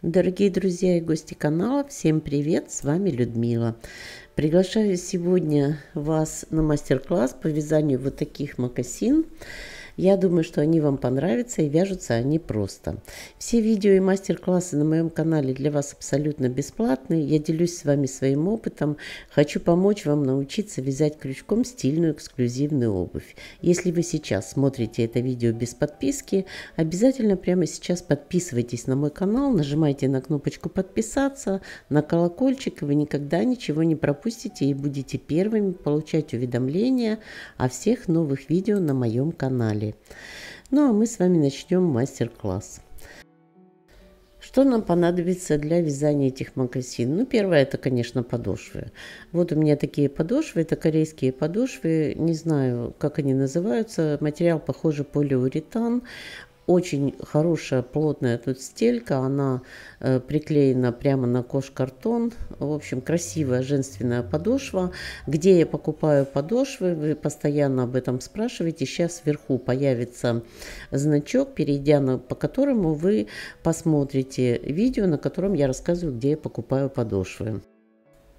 Дорогие друзья и гости канала, всем привет! С вами Людмила. Приглашаю сегодня вас на мастер-класс по вязанию вот таких мокасин. Я думаю, что они вам понравятся и вяжутся они просто. Все видео и мастер-классы на моем канале для вас абсолютно бесплатные. Я делюсь с вами своим опытом. Хочу помочь вам научиться вязать крючком стильную эксклюзивную обувь. Если вы сейчас смотрите это видео без подписки, обязательно прямо сейчас подписывайтесь на мой канал, нажимайте на кнопочку подписаться, на колокольчик, и вы никогда ничего не пропустите и будете первыми получать уведомления о всех новых видео на моем канале. Ну а мы с вами начнем мастер-класс. Что нам понадобится для вязания этих мокасин? Ну, первое, это, конечно, подошвы. Вот у меня такие подошвы, это корейские подошвы, не знаю, как они называются. Материал, похоже, полиуретан. Очень хорошая плотная тут стелька, она приклеена прямо на кож-картон. В общем, красивая женственная подошва. Где я покупаю подошвы, вы постоянно об этом спрашиваете. Сейчас сверху появится значок, по которому вы посмотрите видео, на котором я рассказываю, где я покупаю подошвы.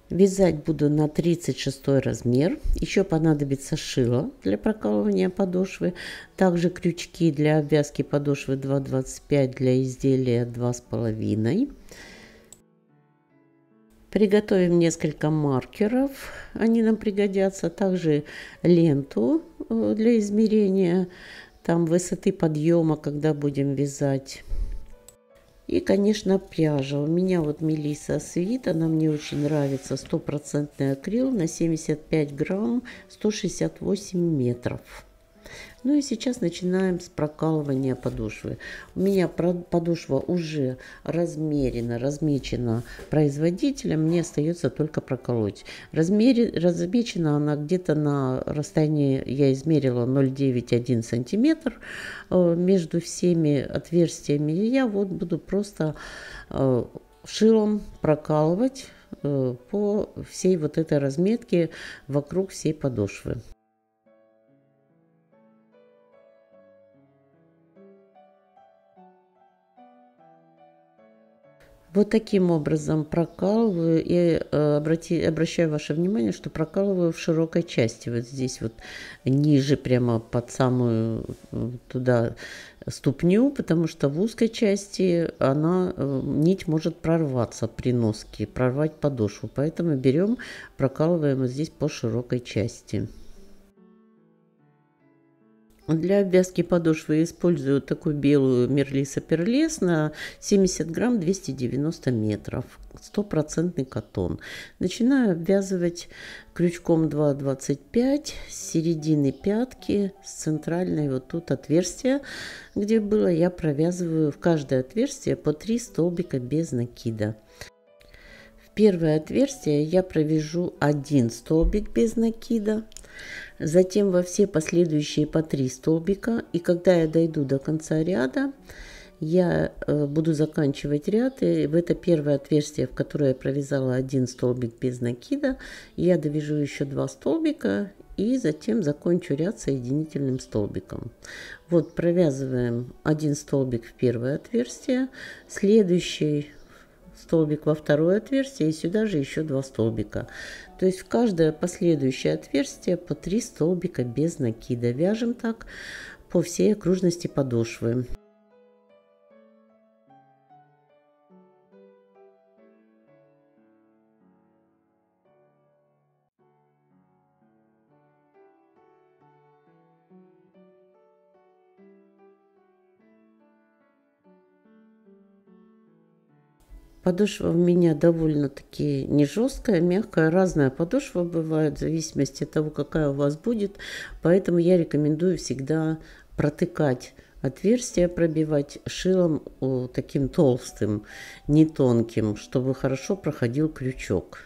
Вязать буду на 36 размер. Еще понадобится шило для прокалывания подошвы. Также крючки для обвязки подошвы 2,25, для изделия 2,5. Приготовим несколько маркеров, они нам пригодятся. Также ленту для измерения там высоты подъема, когда будем вязать. И, конечно, пряжа. У меня вот Melissa Sweet, она мне очень нравится. 100% акрил на 75 грамм, 168 метров. Ну и сейчас начинаем с прокалывания подошвы. У меня подошва уже размечена производителем, мне остается только проколоть. Размечена она где-то на расстоянии, я измерила 0,9-1 сантиметр между всеми отверстиями. И я вот буду просто шилом прокалывать по всей вот этой разметке вокруг всей подошвы. Вот таким образом прокалываю и обращаю ваше внимание, что прокалываю в широкой части. Вот здесь вот ниже, прямо под самую туда ступню, потому что в узкой части нить может прорваться при носке, прорвать подошву. Поэтому берем, прокалываем вот здесь по широкой части. Для обвязки подошвы использую такую белую Мерлиса Перлес на 70 грамм, 290 метров, 100% катон. Начинаю обвязывать крючком 2,25 с середины пятки, с центральной вот тут отверстия, где было, я провязываю в каждое отверстие по 3 столбика без накида. В первое отверстие я провяжу 1 столбик без накида. Затем во все последующие по 3 столбика. И когда я дойду до конца ряда, я буду заканчивать ряд. И в это первое отверстие, в которое я провязала 1 столбик без накида, я довяжу еще 2 столбика. И затем закончу ряд соединительным столбиком. Вот провязываем 1 столбик в первое отверстие. Следующий столбик во второе отверстие, и сюда же еще 2 столбика. То есть в каждое последующее отверстие по 3 столбика без накида. Вяжем так по всей окружности подошвы. Подошва у меня довольно-таки не жесткая, мягкая. Разная подошва бывает в зависимости от того, какая у вас будет. Поэтому я рекомендую всегда протыкать отверстия, пробивать шилом таким толстым, не тонким, чтобы хорошо проходил крючок.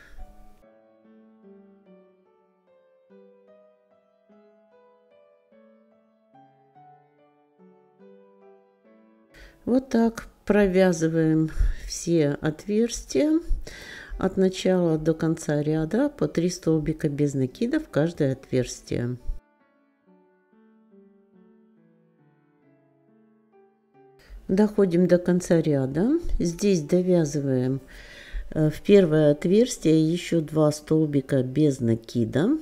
Вот так провязываем все отверстия от начала до конца ряда по 3 столбика без накида в каждое отверстие. Доходим до конца ряда. Здесь довязываем в первое отверстие еще 2 столбика без накида.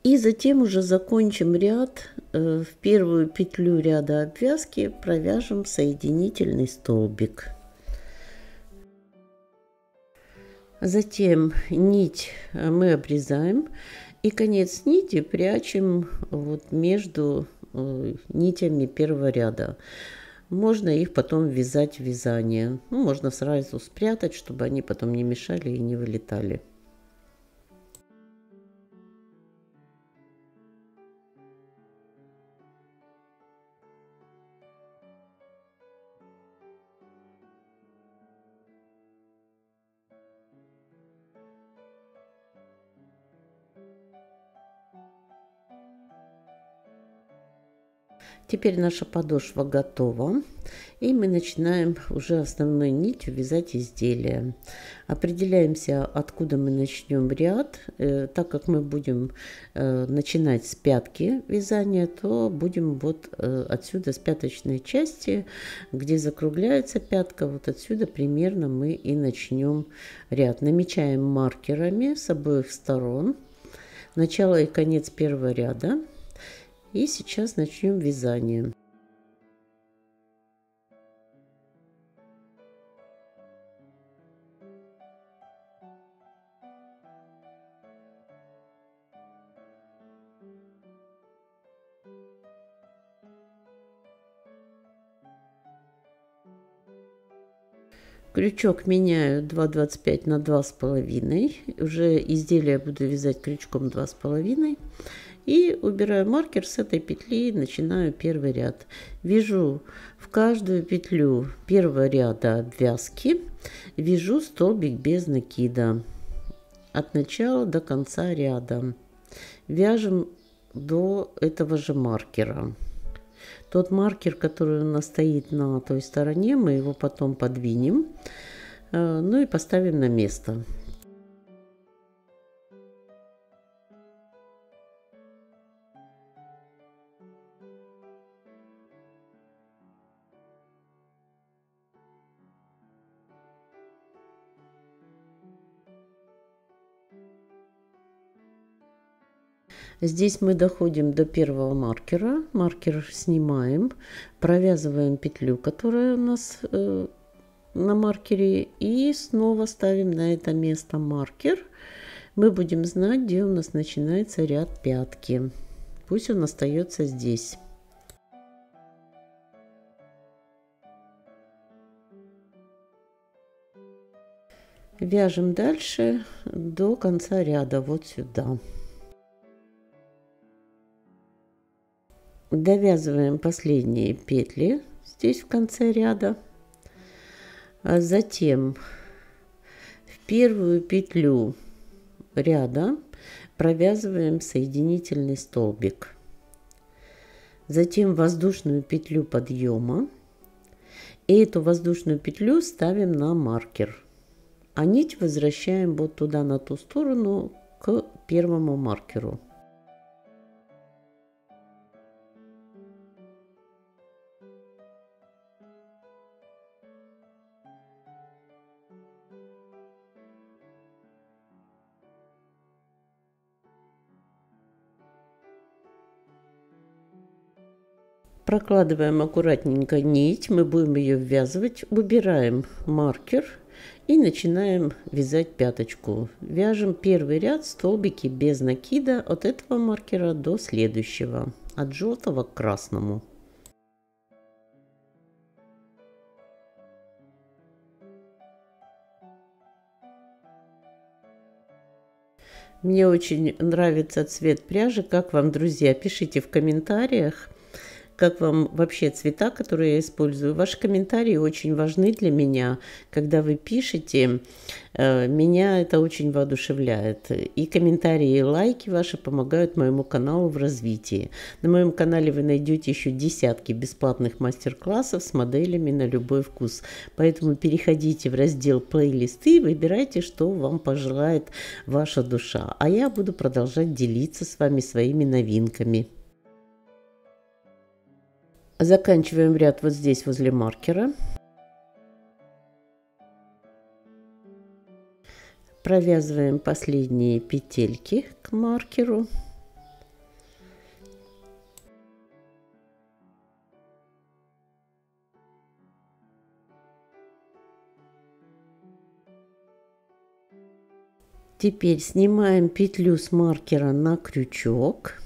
И затем уже закончим ряд. В первую петлю ряда обвязки провяжем соединительный столбик. Затем нить мы обрезаем и конец нити прячем вот между нитями первого ряда. Можно их потом вязать в вязание. Ну, можно сразу спрятать, чтобы они потом не мешали и не вылетали. Теперь наша подошва готова, и мы начинаем уже основной нитью вязать изделие. Определяемся, откуда мы начнем ряд. Так как мы будем начинать с пятки вязания, то будем вот отсюда, с пяточной части, где закругляется пятка, вот отсюда примерно мы и начнем ряд. Намечаем маркерами с обоих сторон начало и конец первого ряда. И сейчас начнем вязание. Крючок меняю 2,25 на 2,5. Уже изделие буду вязать крючком 2,5. И убираю маркер с этой петли и начинаю первый ряд. Вяжу в каждую петлю первого ряда обвязки, вяжу столбик без накида от начала до конца ряда. Вяжем до этого же маркера. Тот маркер, который у нас стоит на той стороне, мы его потом подвинем, ну и поставим на место. Здесь мы доходим до первого маркера. Маркер снимаем, провязываем петлю, которая у нас на маркере, и снова ставим на это место маркер. Мы будем знать, где у нас начинается ряд пятки. Пусть он остается здесь. Вяжем дальше до конца ряда, вот сюда. Довязываем последние петли здесь в конце ряда, а затем в первую петлю ряда провязываем соединительный столбик, затем воздушную петлю подъема, и эту воздушную петлю ставим на маркер, а нить возвращаем вот туда, на ту сторону, к первому маркеру. Прокладываем аккуратненько нить, мы будем ее ввязывать, убираем маркер и начинаем вязать пяточку. Вяжем первый ряд столбики без накида от этого маркера до следующего, от желтого к красному. Мне очень нравится цвет пряжи. Как вам, друзья? Пишите в комментариях, как вам вообще цвета, которые я использую. Ваши комментарии очень важны для меня. Когда вы пишете, меня это очень воодушевляет. И комментарии, и лайки ваши помогают моему каналу в развитии. На моем канале вы найдете еще десятки бесплатных мастер-классов с моделями на любой вкус. Поэтому переходите в раздел плейлисты и выбирайте, что вам пожелает ваша душа. А я буду продолжать делиться с вами своими новинками. Заканчиваем ряд вот здесь возле маркера. Провязываем последние петельки к маркеру. Теперь снимаем петлю с маркера на крючок.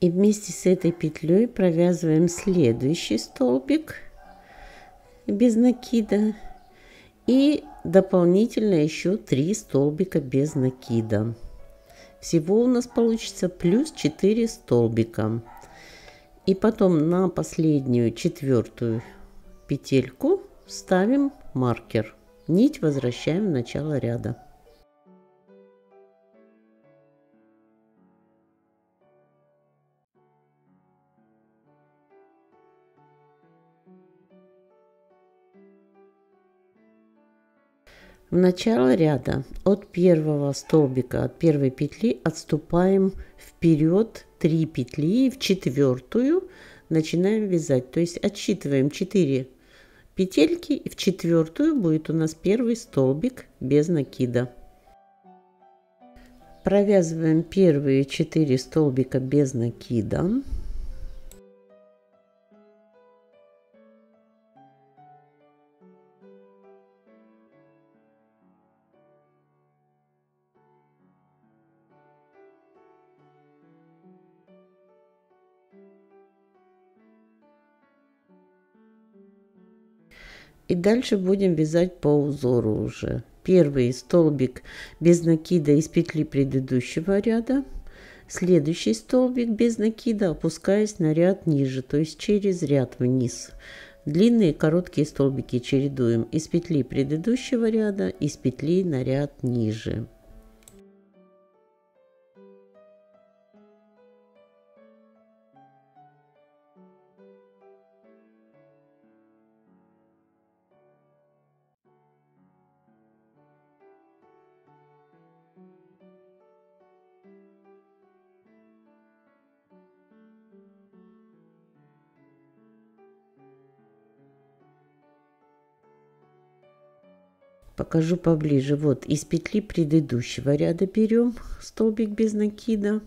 И вместе с этой петлей провязываем следующий столбик без накида. И дополнительно еще 3 столбика без накида. Всего у нас получится плюс 4 столбика. И потом на последнюю 4-ю петельку ставим маркер. Нить возвращаем в начало ряда. В начало ряда от первого столбика, от первой петли отступаем вперед 3 петли и в 4-ю начинаем вязать. То есть отсчитываем 4 петельки и в 4-ю будет у нас первый столбик без накида. Провязываем первые 4 столбика без накида. И дальше будем вязать по узору уже. Первый столбик без накида из петли предыдущего ряда. Следующий столбик без накида, опускаясь на ряд ниже, то есть через ряд вниз. Длинные и короткие столбики чередуем из петли предыдущего ряда, из петли на ряд ниже. Покажу поближе. Вот из петли предыдущего ряда берем столбик без накида.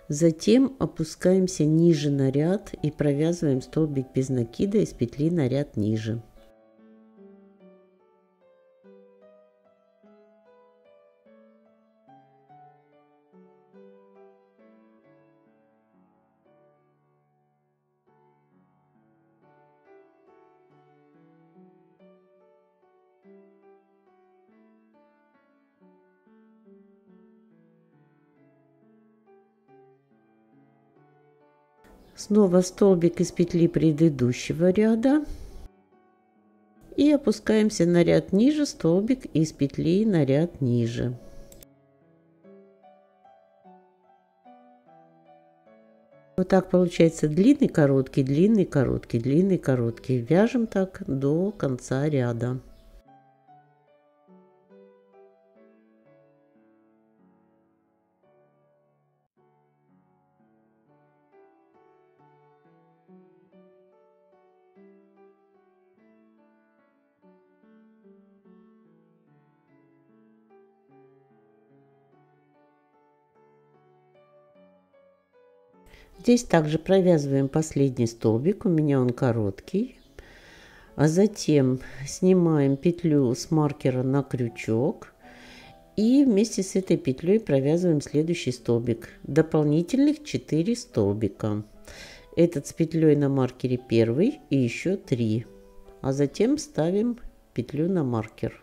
Затем опускаемся ниже на ряд и провязываем столбик без накида из петли на ряд ниже. Снова столбик из петли предыдущего ряда и опускаемся на ряд ниже, столбик из петли на ряд ниже. Вот так получается длинный, короткий, длинный, короткий, длинный, короткий. Вяжем так до конца ряда. Здесь также провязываем последний столбик, у меня он короткий, а затем снимаем петлю с маркера на крючок и вместе с этой петлей провязываем следующий столбик, дополнительных 4 столбика. Этот с петлей на маркере первый и еще 3, а затем ставим петлю на маркер.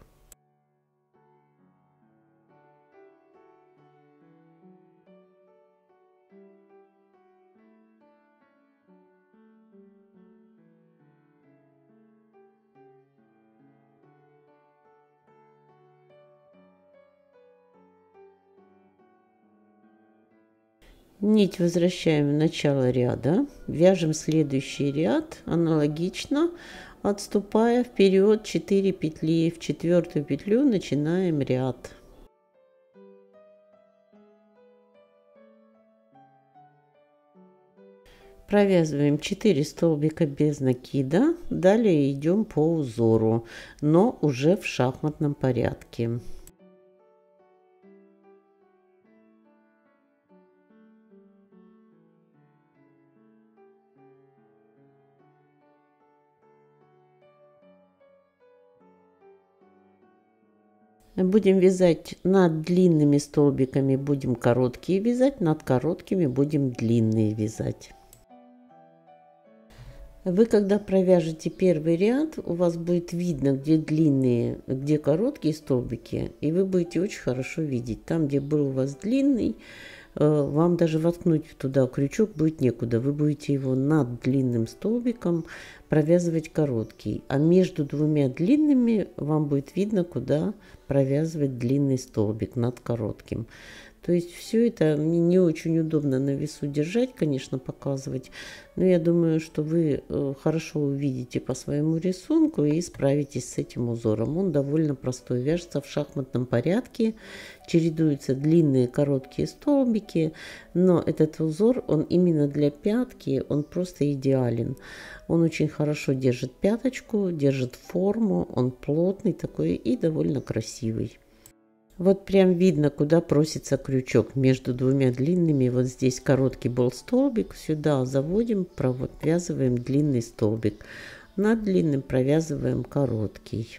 Нить возвращаем в начало ряда, вяжем следующий ряд аналогично, отступая вперед 4 петли, в 4-ю петлю начинаем ряд. Провязываем 4 столбика без накида, далее идем по узору, но уже в шахматном порядке. Будем вязать над длинными столбиками, будем короткие вязать, над короткими будем длинные вязать. Вы когда провяжете первый ряд, у вас будет видно, где длинные, где короткие столбики, и вы будете очень хорошо видеть. Там, где был у вас длинный, вам даже воткнуть туда крючок будет некуда. Вы будете его над длинным столбиком провязывать короткий, а между двумя длинными вам будет видно, куда провязывать длинный столбик над коротким. То есть все это мне не очень удобно на весу держать, конечно, показывать. Но я думаю, что вы хорошо увидите по своему рисунку и справитесь с этим узором. Он довольно простой, вяжется в шахматном порядке, чередуются длинные короткие столбики. Но этот узор, он именно для пятки, он просто идеален. Он очень хорошо держит пяточку, держит форму, он плотный такой и довольно красивый. Вот прям видно, куда просится крючок между двумя длинными. Вот здесь короткий был столбик, сюда заводим, провязываем длинный столбик. Над длинным провязываем короткий.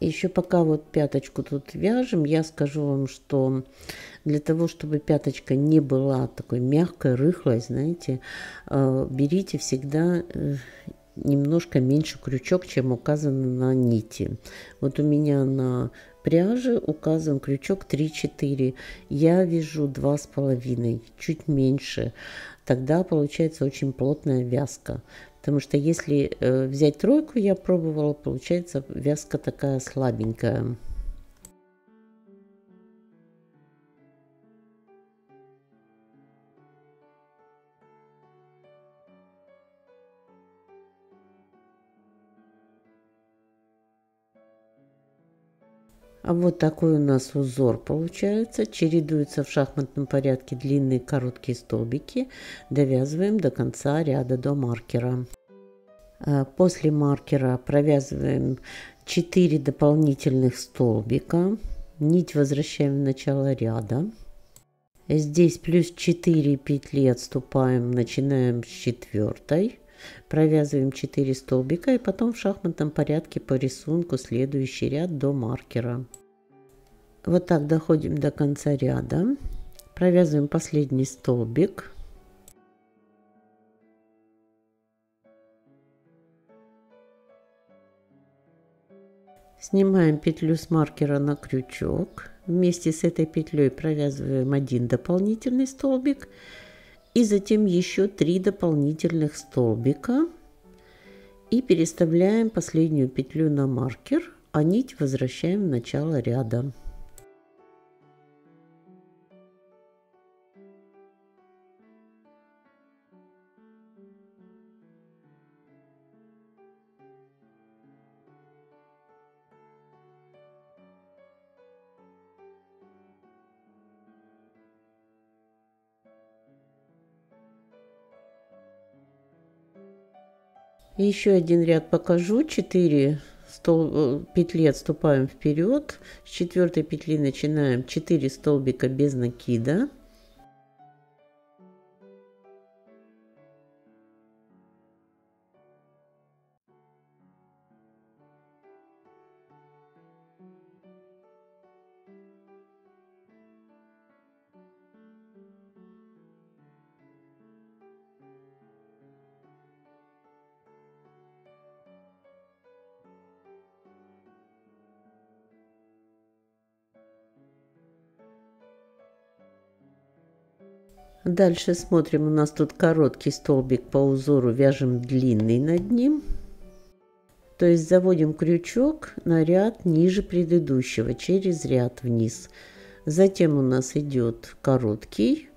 Еще пока вот пяточку тут вяжем, я скажу вам, что для того, чтобы пяточка не была такой мягкой, рыхлой, знаете, берите всегда немножко меньше крючок, чем указано на нити. Вот у меня на пряже указан крючок 3-4. Я вяжу 2,5, чуть меньше. Тогда получается очень плотная вязка. Потому что если взять тройку, я пробовала, получается вязка такая слабенькая. А вот такой у нас узор получается. Чередуются в шахматном порядке длинные короткие столбики. Довязываем до конца ряда, до маркера. После маркера провязываем 4 дополнительных столбика. Нить возвращаем в начало ряда. Здесь плюс 4 петли отступаем, начинаем с 4. Провязываем 4 столбика и потом в шахматном порядке по рисунку следующий ряд до маркера. Вот так доходим до конца ряда. Провязываем последний столбик. Снимаем петлю с маркера на крючок. Вместе с этой петлей провязываем 1 дополнительный столбик. И затем еще 3 дополнительных столбика. И переставляем последнюю петлю на маркер, а нить возвращаем в начало ряда. Еще один ряд покажу. 4 петли отступаем вперед. С 4 петли начинаем 4 столбика без накида. Дальше смотрим, у нас тут короткий столбик по узору, вяжем длинный над ним. То есть заводим крючок на ряд ниже предыдущего, через ряд вниз. Затем у нас идет короткий,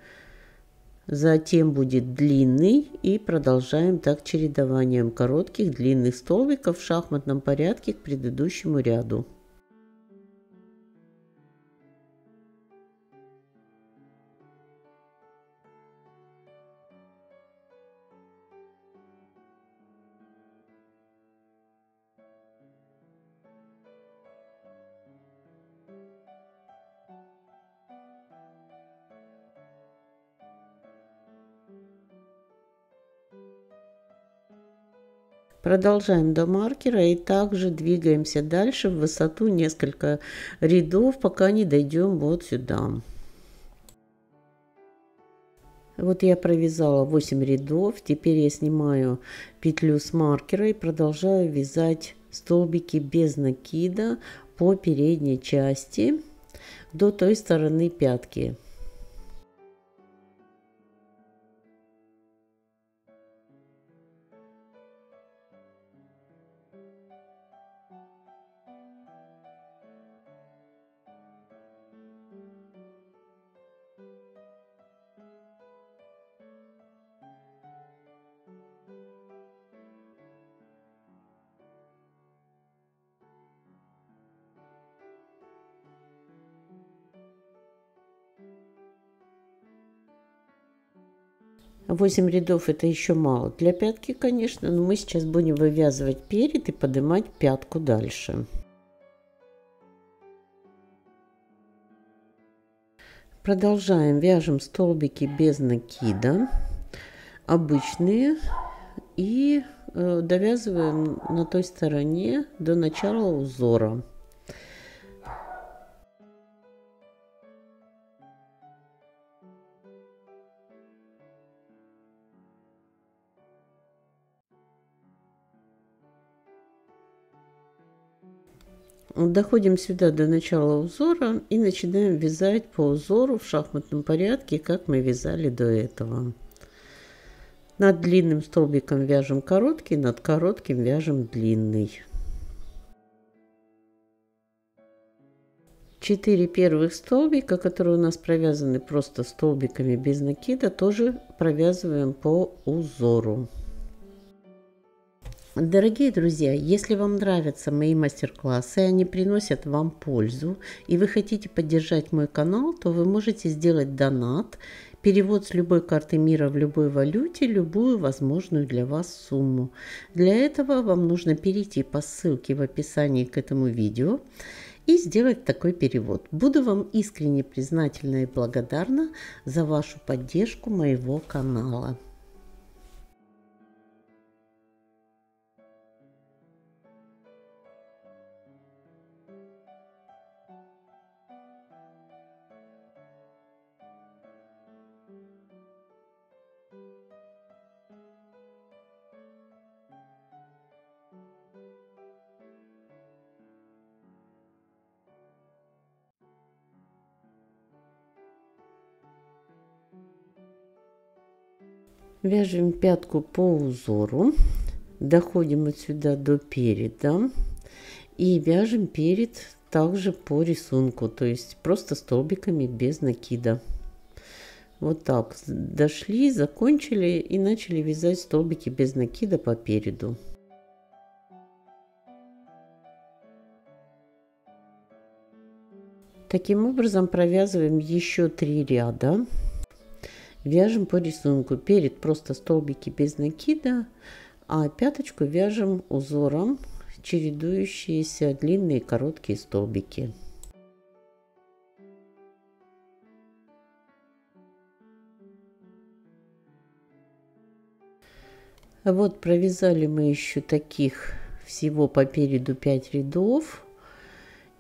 затем будет длинный и продолжаем так чередованием коротких, длинных столбиков в шахматном порядке к предыдущему ряду. Продолжаем до маркера и также двигаемся дальше в высоту несколько рядов, пока не дойдем вот сюда. Вот я провязала 8 рядов. Теперь я снимаю петлю с маркера и продолжаю вязать столбики без накида по передней части до той стороны пятки. Восемь рядов это еще мало для пятки, конечно, но мы сейчас будем вывязывать перед и поднимать пятку дальше. Продолжаем, вяжем столбики без накида, обычные, и довязываем на той стороне до начала узора. Доходим сюда до начала узора и начинаем вязать по узору в шахматном порядке, как мы вязали до этого. Над длинным столбиком вяжем короткий, над коротким вяжем длинный. 4 первых столбика, которые у нас провязаны просто столбиками без накида, тоже провязываем по узору. Дорогие друзья, если вам нравятся мои мастер-классы, они приносят вам пользу, и вы хотите поддержать мой канал, то вы можете сделать донат, перевод с любой карты мира в любой валюте, любую возможную для вас сумму. Для этого вам нужно перейти по ссылке в описании к этому видео и сделать такой перевод. Буду вам искренне признательна и благодарна за вашу поддержку моего канала. Вяжем пятку по узору, доходим отсюда до переда и вяжем перед также по рисунку, то есть просто столбиками без накида. Вот так дошли, закончили и начали вязать столбики без накида по переду. Таким образом провязываем еще 3 ряда. Вяжем по рисунку. Перед просто столбики без накида, а пяточку вяжем узором, чередующиеся длинные и короткие столбики. Вот провязали мы еще таких всего по переду 5 рядов.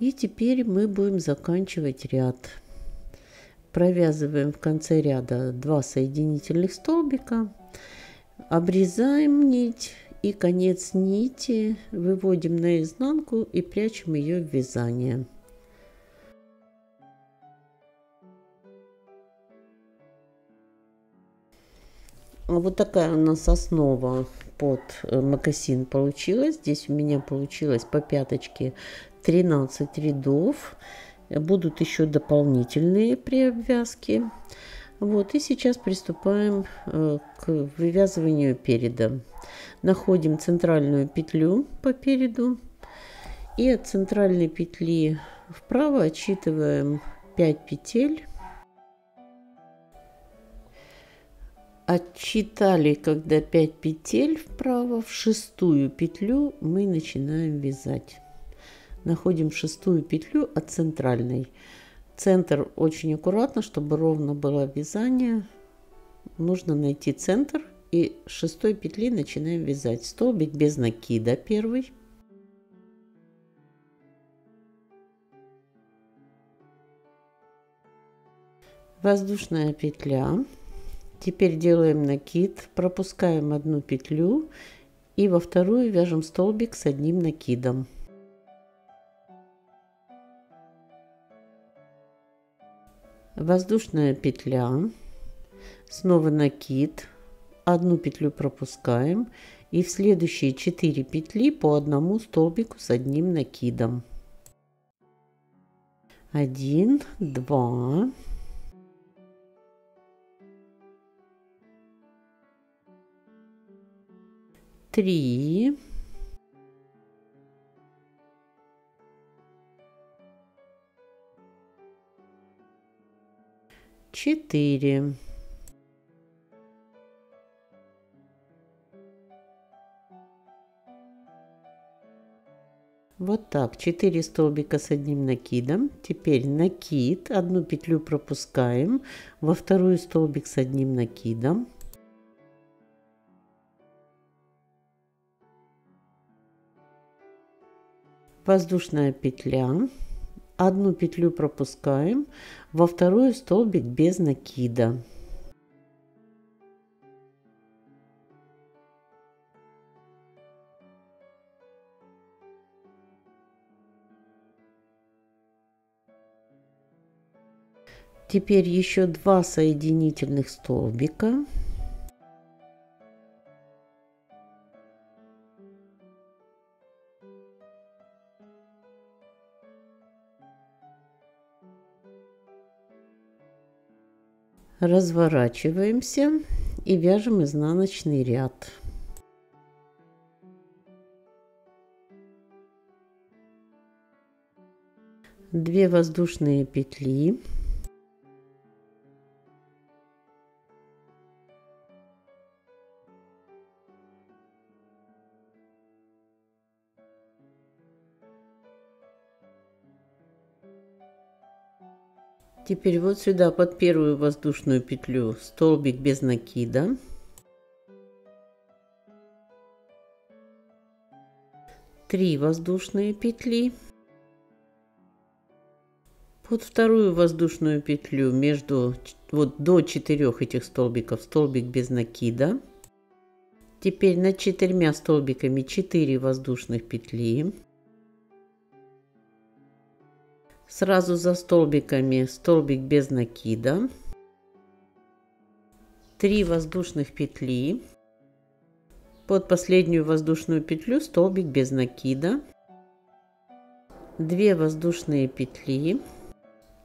И теперь мы будем заканчивать ряд. Провязываем в конце ряда 2 соединительных столбика, обрезаем нить и конец нити выводим наизнанку и прячем ее в вязание. Вот такая у нас основа под мокасин получилась. Здесь у меня получилось по пяточке 13 рядов. Будут еще дополнительные при обвязке. Вот, и сейчас приступаем к вывязыванию переда. Находим центральную петлю по переду и от центральной петли вправо отсчитываем 5 петель. Отсчитали, когда 5 петель вправо, в 6-ю петлю мы начинаем вязать. Находим 6-ю петлю от центральной. Центр очень аккуратно, чтобы ровно было вязание. Нужно найти центр и с 6 петли начинаем вязать столбик без накида первый, воздушная петля, теперь делаем накид, пропускаем одну петлю и во вторую вяжем столбик с одним накидом. Воздушная петля, снова накид, одну петлю пропускаем и в следующие 4 петли по одному столбику с одним накидом. 1, 2, 3, 4. Вот так, 4 столбика с одним накидом. Теперь накид, одну петлю пропускаем, во вторую столбик с одним накидом. Воздушная петля, одну петлю пропускаем, во вторую столбик без накида. Теперь еще 2 соединительных столбика. Разворачиваемся и вяжем изнаночный ряд. Две воздушные петли. Теперь вот сюда под первую воздушную петлю столбик без накида. Три воздушные петли. Под вторую воздушную петлю между вот до 4 этих столбиков столбик без накида. Теперь над 4 столбиками 4 воздушных петли. Сразу за столбиками столбик без накида, 3 воздушных петли, под последнюю воздушную петлю столбик без накида, 2 воздушные петли.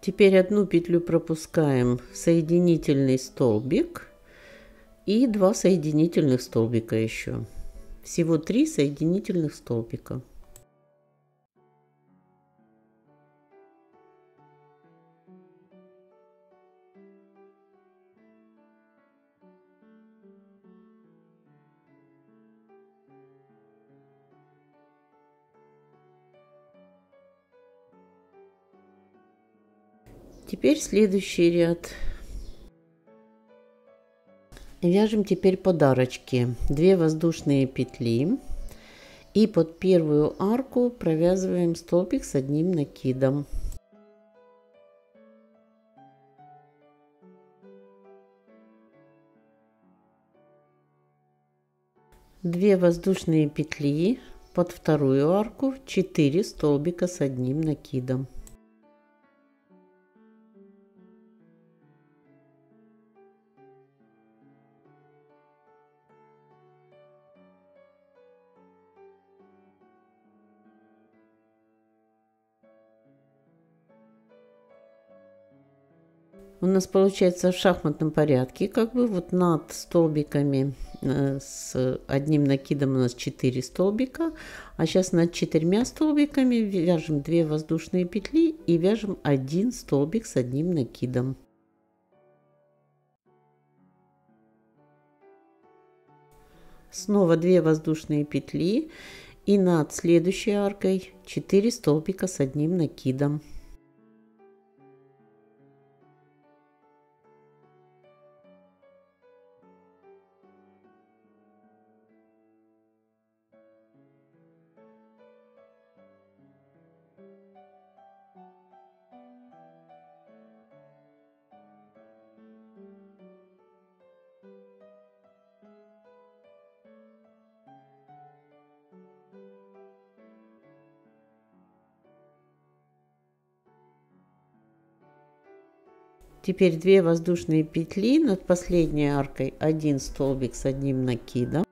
Теперь одну петлю пропускаем в соединительный столбик и 2 соединительных столбика еще. Всего 3 соединительных столбика. Теперь следующий ряд. Вяжем теперь подарочки. 2 воздушные петли и под первую арку провязываем столбик с одним накидом. Две воздушные петли под вторую арку, 4 столбика с одним накидом. У нас получается в шахматном порядке, как бы вот над столбиками с одним накидом у нас 4 столбика, а сейчас над 4 столбиками вяжем 2 воздушные петли и вяжем 1 столбик с одним накидом. Снова 2 воздушные петли и над следующей аркой 4 столбика с одним накидом. Теперь 2 воздушные петли над последней аркой, 1 столбик с одним накидом.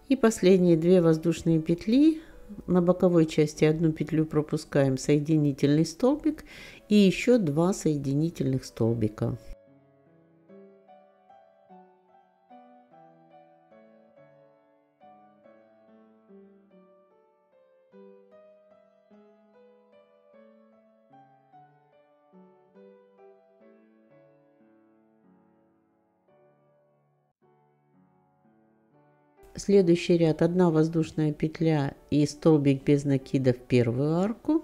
И последние 2 воздушные петли на боковой части, 1 петлю пропускаем, соединительный столбик и еще 2 соединительных столбика. Следующий ряд: 1 воздушная петля и столбик без накида в первую арку,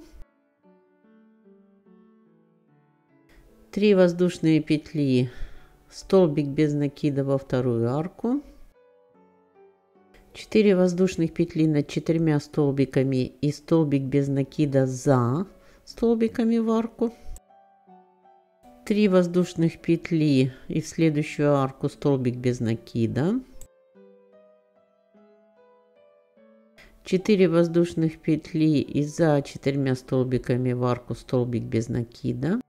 3 воздушные петли, столбик без накида во вторую арку, 4 воздушных петли над 4 столбиками и столбик без накида за столбиками в арку, 3 воздушных петли и в следующую арку столбик без накида, 4 воздушных петли и за 4 столбиками в арку столбик без накида,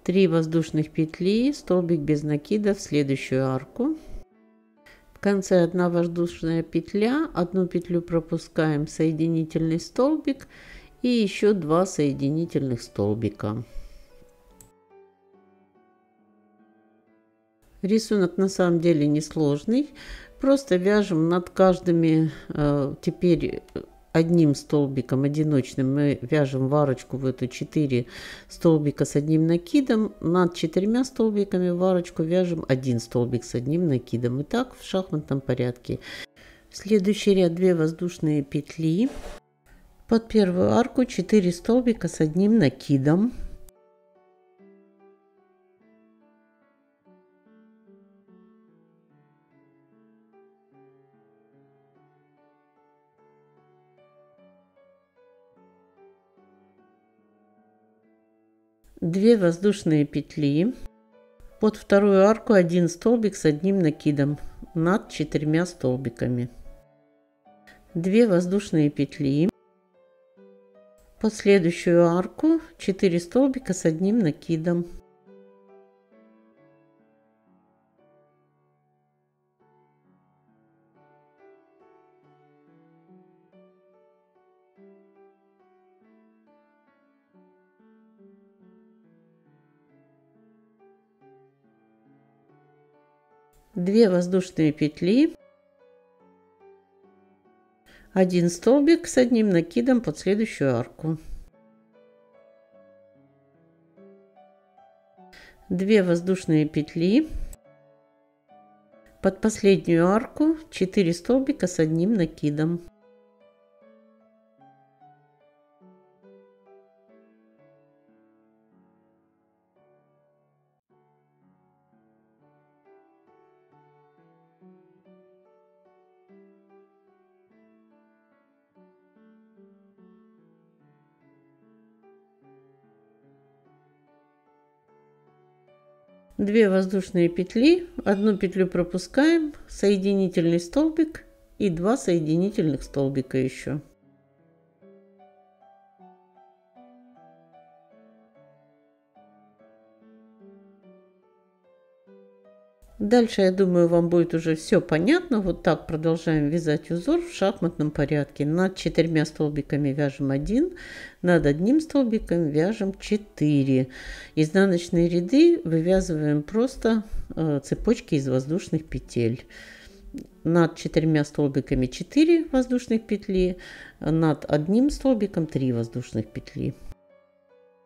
3 воздушных петли, столбик без накида в следующую арку. В конце 1 воздушная петля, 1 петлю пропускаем, соединительный столбик и еще 2 соединительных столбика. Рисунок на самом деле несложный. Просто вяжем над каждыми, теперь одним столбиком одиночным мы вяжем в арочку в эту 4 столбика с одним накидом. Над 4 столбиками в арочку вяжем 1 столбик с одним накидом. И так в шахматном порядке. Следующий ряд: 2 воздушные петли. Под первую арку 4 столбика с одним накидом. Две воздушные петли, под вторую арку 1 столбик с одним накидом над 4 столбиками, 2 воздушные петли, под следующую арку 4 столбика с одним накидом, 2 воздушные петли, 1 столбик с одним накидом под следующую арку, 2 воздушные петли, под последнюю арку 4 столбика с одним накидом, 2 воздушные петли, 1 петлю пропускаем, соединительный столбик и 2 соединительных столбика еще. Дальше, я думаю, вам будет уже все понятно. Вот так продолжаем вязать узор в шахматном порядке. Над 4 столбиками вяжем 1, над одним столбиком вяжем 4. Изнаночные ряды вывязываем просто цепочки из воздушных петель. Над 4 столбиками 4 воздушных петли, над одним столбиком 3 воздушных петли.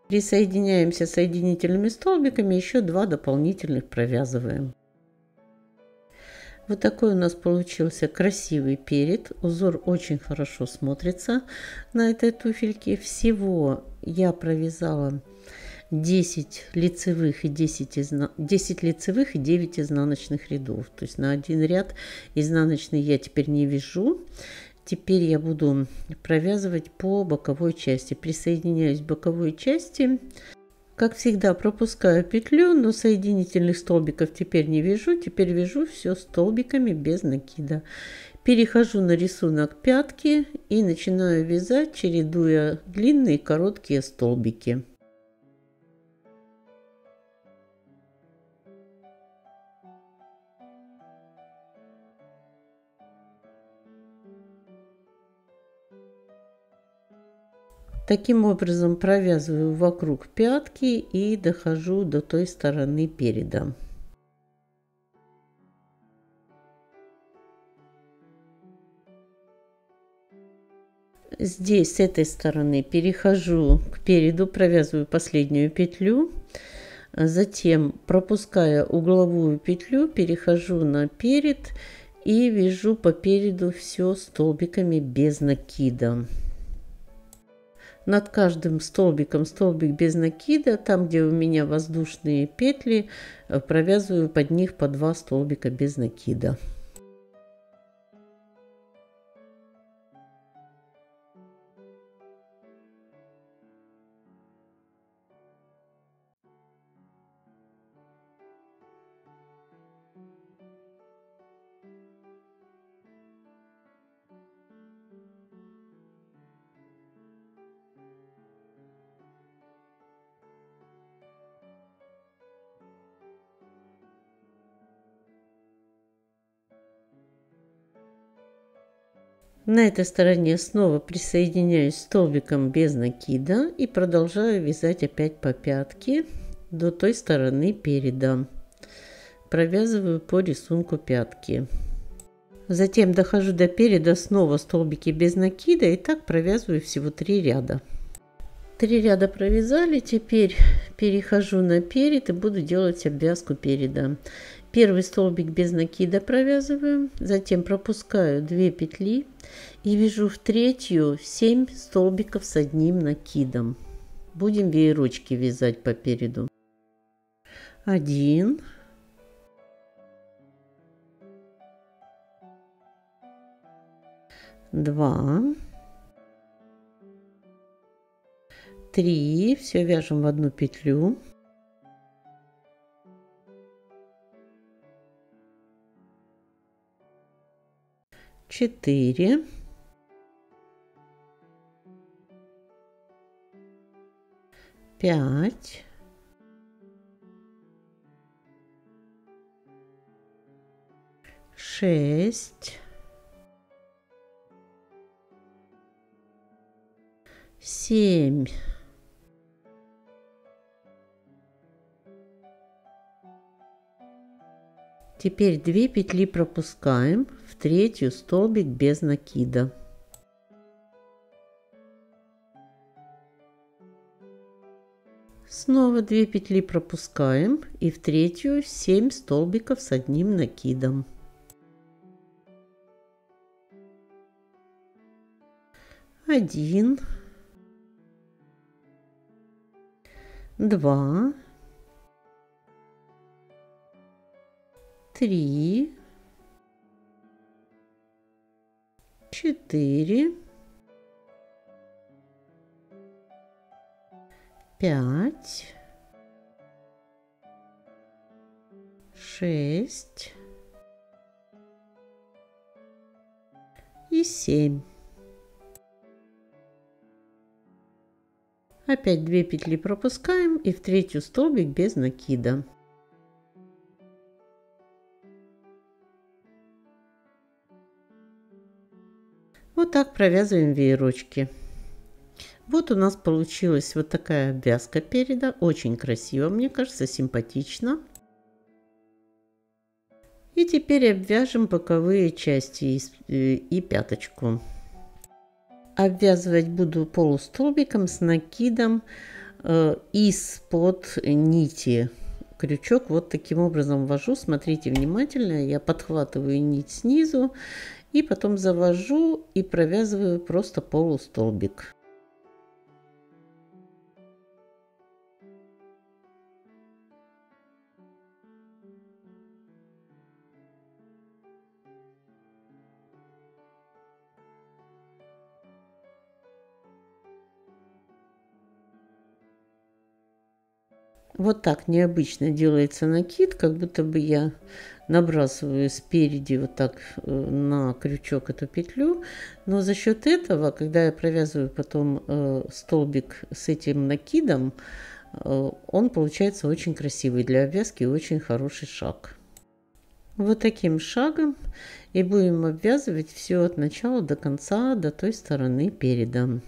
Присоединяемся соединительными столбиками, еще 2 дополнительных провязываем. Вот такой у нас получился красивый перед. Узор очень хорошо смотрится на этой туфельке. Всего я провязала 10 лицевых и 10 лицевых и 9 изнаночных рядов. То есть на один ряд изнаночный я теперь не вяжу. Теперь я буду провязывать по боковой части. Присоединяюсь к боковой части. Как всегда, пропускаю петлю, но соединительных столбиков теперь не вяжу. Теперь вяжу все столбиками без накида. Перехожу на рисунок пятки и начинаю вязать, чередуя длинные и короткие столбики. Таким образом провязываю вокруг пятки и дохожу до той стороны переда. Здесь с этой стороны перехожу к переду, провязываю последнюю петлю, затем, пропуская угловую петлю, перехожу на перед и вяжу по переду все столбиками без накида. Над каждым столбиком столбик без накида, там где у меня воздушные петли, провязываю под них по 2 столбика без накида. На этой стороне снова присоединяюсь столбиком без накида и продолжаю вязать опять по пятке до той стороны переда. Провязываю по рисунку пятки. Затем дохожу до переда, снова столбики без накида, и так провязываю всего 3 ряда. 3 ряда провязали, теперь перехожу на перед и буду делать обвязку переда. Первый столбик без накида провязываю, затем пропускаю 2 петли и вяжу в третью 7 столбиков с одним накидом. Будем веерочки вязать по переду. 1, 2, 3, все вяжем в одну петлю. 4, 5, 6, 7, 2 петли пропускаем в третью столбик без накида. Снова 2 петли пропускаем и в третью 7 столбиков с одним накидом. 1, 2, 3, 4, 5, 6 и 7. Опять 2 петли пропускаем и в третью столбик без накида. Вот так провязываем веерочки. Вот у нас получилась вот такая обвязка переда. Очень красиво, мне кажется, симпатично. И теперь обвяжем боковые части и пяточку. Обвязывать буду полустолбиком с накидом из-под нити. Крючок вот таким образом ввожу. Смотрите внимательно. Я подхватываю нить снизу и потом завожу и провязываю просто полустолбик. Вот так необычно делается накид, как будто бы я набрасываю спереди вот так на крючок эту петлю, но за счет этого, когда я провязываю потом столбик с этим накидом, он получается очень красивый для обвязки и очень хороший шаг. Вот таким шагом и будем обвязывать все от начала до конца, до той стороны переда.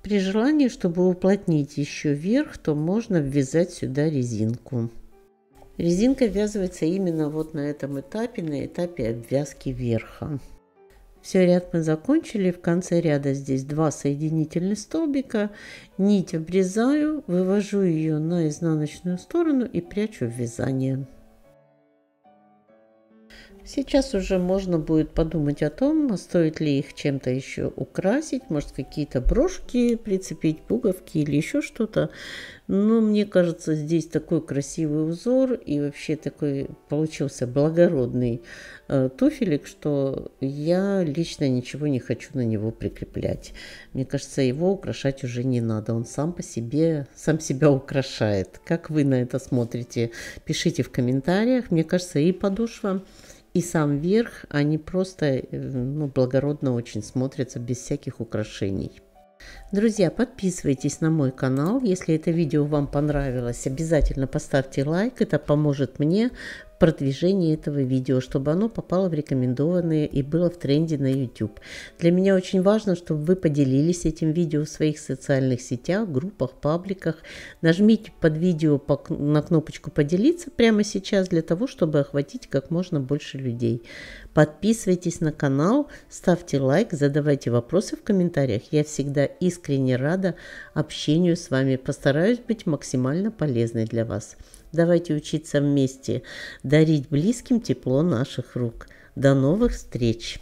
При желании, чтобы уплотнить еще вверх, то можно ввязать сюда резинку. Резинка ввязывается именно вот на этом этапе, на этапе обвязки верха. Все, ряд мы закончили. В конце ряда здесь 2 соединительных столбика. Нить обрезаю, вывожу ее на изнаночную сторону и прячу в вязание. Сейчас уже можно будет подумать о том, стоит ли их чем-то еще украсить, может какие-то брошки прицепить, пуговки или еще что-то. Но мне кажется, здесь такой красивый узор и вообще такой получился благородный туфелек, что я лично ничего не хочу на него прикреплять. Мне кажется, его украшать уже не надо, он сам по себе, сам себя украшает. Как вы на это смотрите? Пишите в комментариях. Мне кажется, и подошва, и сам верх, они просто благородно очень смотрятся, без всяких украшений. Друзья, подписывайтесь на мой канал. Если это видео вам понравилось, обязательно поставьте лайк. Это поможет мне в продвижении этого видео, чтобы оно попало в рекомендованные и было в тренде на YouTube. Для меня очень важно, чтобы вы поделились этим видео в своих социальных сетях, группах, пабликах. Нажмите под видео на кнопочку «Поделиться» прямо сейчас, для того, чтобы охватить как можно больше людей. Подписывайтесь на канал, ставьте лайк, задавайте вопросы в комментариях. Я всегда искренне рада общению с вами. Постараюсь быть максимально полезной для вас. Давайте учиться вместе, дарить близким тепло наших рук. До новых встреч!